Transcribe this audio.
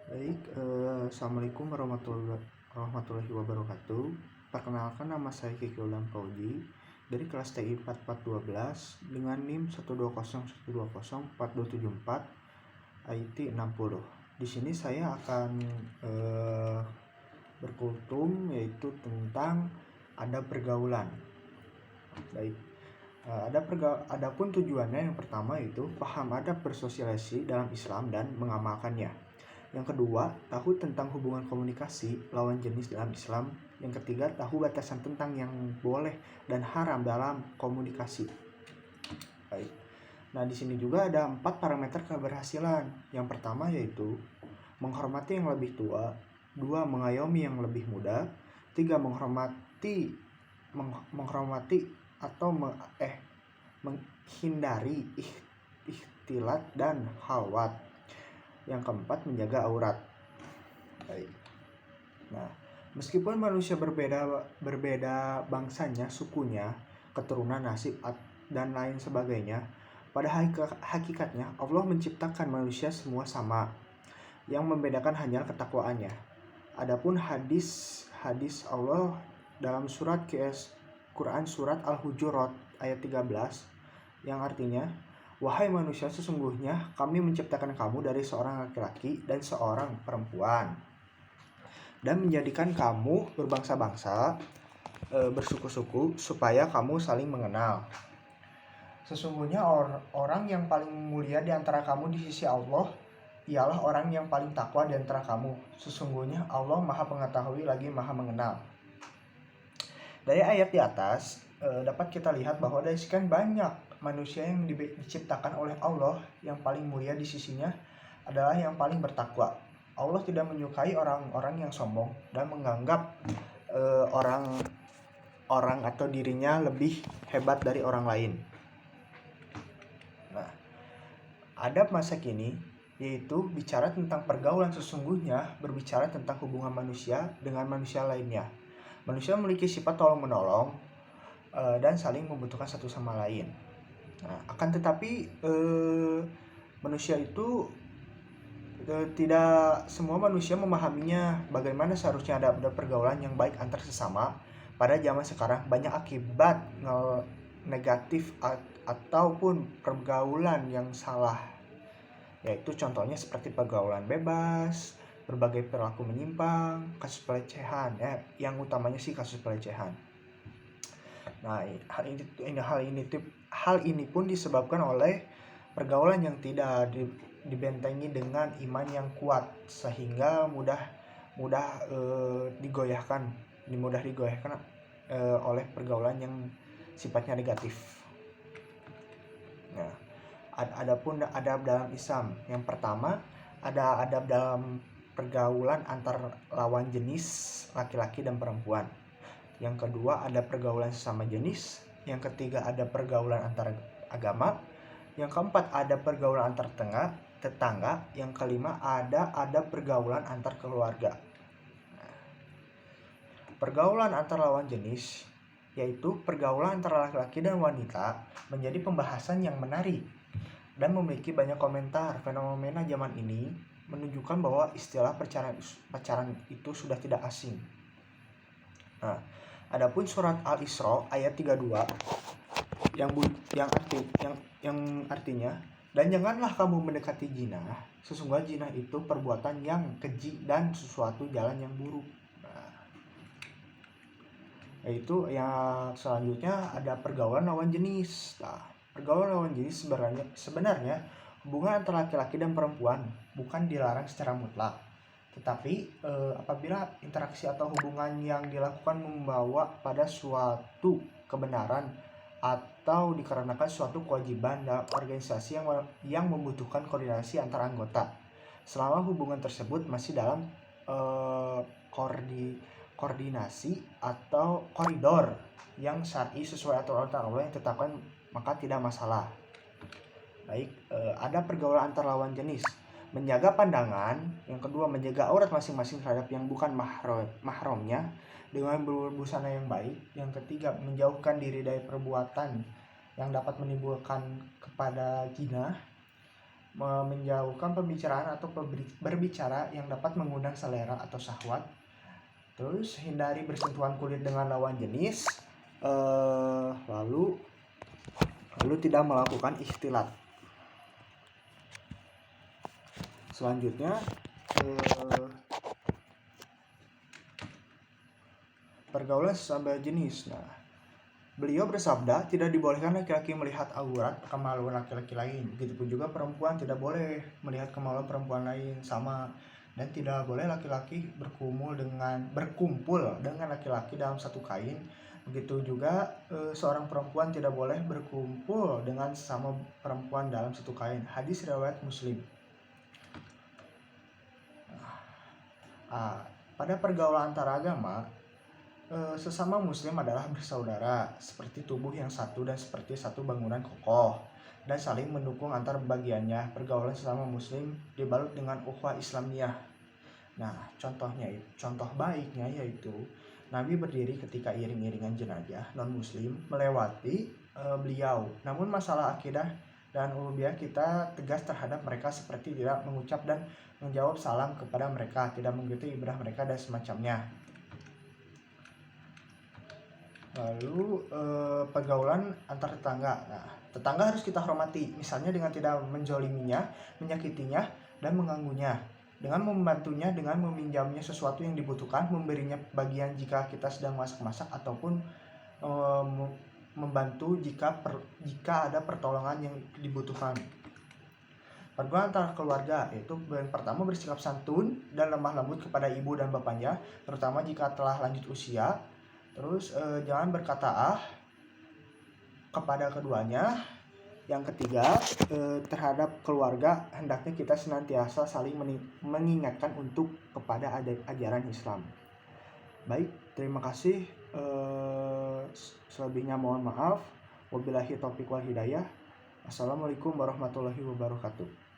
Baik, Assalamualaikum warahmatullahi wabarakatuh. Perkenalkan, nama saya Kiki Ulam Fauji dari kelas TI 4412 dengan NIM 120120424 IT 60. Di sini saya akan berkultum yaitu tentang adab pergaulan. Baik. Adapun tujuannya, yang pertama yaitu paham adab bersosialisasi dalam Islam dan mengamalkannya. Yang kedua, tahu tentang hubungan komunikasi lawan jenis dalam Islam. Yang ketiga, tahu batasan tentang yang boleh dan haram dalam komunikasi. Baik. Nah, di sini juga ada 4 parameter keberhasilan. Yang pertama yaitu menghormati yang lebih tua, 2 mengayomi yang lebih muda, 3 menghormati atau menghindari ikhtilat dan khalwat. Yang keempat, menjaga aurat. Baik. Nah, meskipun manusia berbeda bangsanya, sukunya, keturunan, nasib, dan lain sebagainya, pada hakikatnya Allah menciptakan manusia semua sama. Yang membedakan hanya ketakwaannya. Adapun hadis Allah dalam surat Quran surat Al-Hujurat ayat 13 yang artinya, wahai manusia, sesungguhnya kami menciptakan kamu dari seorang laki-laki dan seorang perempuan, dan menjadikan kamu berbangsa-bangsa, bersuku-suku, supaya kamu saling mengenal. Sesungguhnya orang yang paling mulia di antara kamu di sisi Allah ialah orang yang paling takwa di antara kamu. Sesungguhnya Allah Maha Mengetahui lagi Maha Mengenal. Dari ayat di atas dapat kita lihat bahwa dari sekian banyak manusia yang diciptakan oleh Allah, yang paling mulia di sisinya adalah yang paling bertakwa. Allah tidak menyukai orang-orang yang sombong dan menganggap orang atau dirinya lebih hebat dari orang lain. Nah, adab masa kini yaitu bicara tentang pergaulan sesungguhnya, berbicara tentang hubungan manusia dengan manusia lainnya. Manusia memiliki sifat tolong-menolong dan saling membutuhkan satu sama lain. Nah, akan tetapi manusia itu tidak semua manusia memahaminya bagaimana seharusnya ada pergaulan yang baik antar sesama. Pada zaman sekarang banyak akibat negatif ataupun pergaulan yang salah, yaitu contohnya seperti pergaulan bebas, berbagai perilaku menyimpang, kasus pelecehan, yang utamanya sih kasus pelecehan. Nah, hal ini pun disebabkan oleh pergaulan yang tidak dibentengi dengan iman yang kuat, sehingga mudah digoyahkan oleh pergaulan yang sifatnya negatif. Nah, adapun adab dalam Islam, yang pertama ada adab dalam pergaulan antar lawan jenis laki-laki dan perempuan. Yang kedua ada pergaulan sesama jenis. Yang ketiga ada pergaulan antar agama. Yang keempat ada pergaulan antar tetangga. Yang kelima ada pergaulan antar keluarga. Pergaulan antar lawan jenis, yaitu pergaulan antara laki-laki dan wanita, menjadi pembahasan yang menarik dan memiliki banyak komentar. Fenomena zaman ini menunjukkan bahwa istilah pacaran itu sudah tidak asing. Nah, adapun surat Al-Isra ayat 32 yang artinya, dan janganlah kamu mendekati zina, sesungguhnya zina itu perbuatan yang keji dan sesuatu jalan yang buruk. Yaitu yang selanjutnya ada pergaulan lawan jenis. Nah, pergaulan lawan jenis sebenarnya hubungan antara laki-laki dan perempuan bukan dilarang secara mutlak, tetapi apabila interaksi atau hubungan yang dilakukan membawa pada suatu kebenaran atau dikarenakan suatu kewajiban dalam organisasi yang membutuhkan koordinasi antara anggota, selama hubungan tersebut masih dalam koordinasi atau koridor yang syar'i sesuai aturan Allah yang ditetapkan, maka tidak masalah. Baik, ada pergaulan antar lawan jenis, menjaga pandangan. Yang kedua, menjaga aurat masing-masing terhadap yang bukan mahramnya dengan berbusana yang baik. Yang ketiga, menjauhkan diri dari perbuatan yang dapat menimbulkan kepada zina. menjauhkan pembicaraan atau berbicara yang dapat mengundang selera atau syahwat. Terus hindari bersentuhan kulit dengan lawan jenis. Lalu tidak melakukan ikhtilat. Selanjutnya pergaulan sesama jenis. Nah, beliau bersabda, tidak dibolehkan laki-laki melihat aurat kemaluan laki-laki lain. Begitupun juga perempuan tidak boleh melihat kemaluan perempuan lain, sama. Dan tidak boleh laki-laki berkumpul dengan laki-laki dalam satu kain. Begitu juga seorang perempuan tidak boleh berkumpul dengan sesama perempuan dalam satu kain. Hadis riwayat Muslim. Pada pergaulan antar agama, sesama muslim adalah bersaudara, seperti tubuh yang satu dan seperti satu bangunan kokoh, dan saling mendukung antar bagiannya. Pergaulan sesama muslim dibalut dengan ukhuwah Islamiyah. Nah, contoh baiknya yaitu Nabi berdiri ketika iring-iringan jenazah non-muslim melewati beliau. Namun masalah akidah dan uluhiyah kita tegas terhadap mereka, seperti tidak mengucap dan menjawab salam kepada mereka, tidak mengikuti ibadah mereka dan semacamnya. Lalu pergaulan antar tetangga. Nah, tetangga harus kita hormati, misalnya dengan tidak menjoliminya, menyakitinya, dan mengganggunya, dengan membantunya, dengan meminjamnya sesuatu yang dibutuhkan, memberinya bagian jika kita sedang masak-masak, ataupun membantu jika ada pertolongan yang dibutuhkan. Pergaulan antar keluarga, yaitu yang pertama bersikap santun dan lemah lembut kepada ibu dan bapaknya, terutama jika telah lanjut usia. Terus jangan berkata kepada keduanya. Yang ketiga, terhadap keluarga hendaknya kita senantiasa saling mengingatkan untuk kepada ajaran Islam. Baik, terima kasih. Selebihnya mohon maaf. Wabillahi taufiq wal hidayah. Assalamualaikum warahmatullahi wabarakatuh.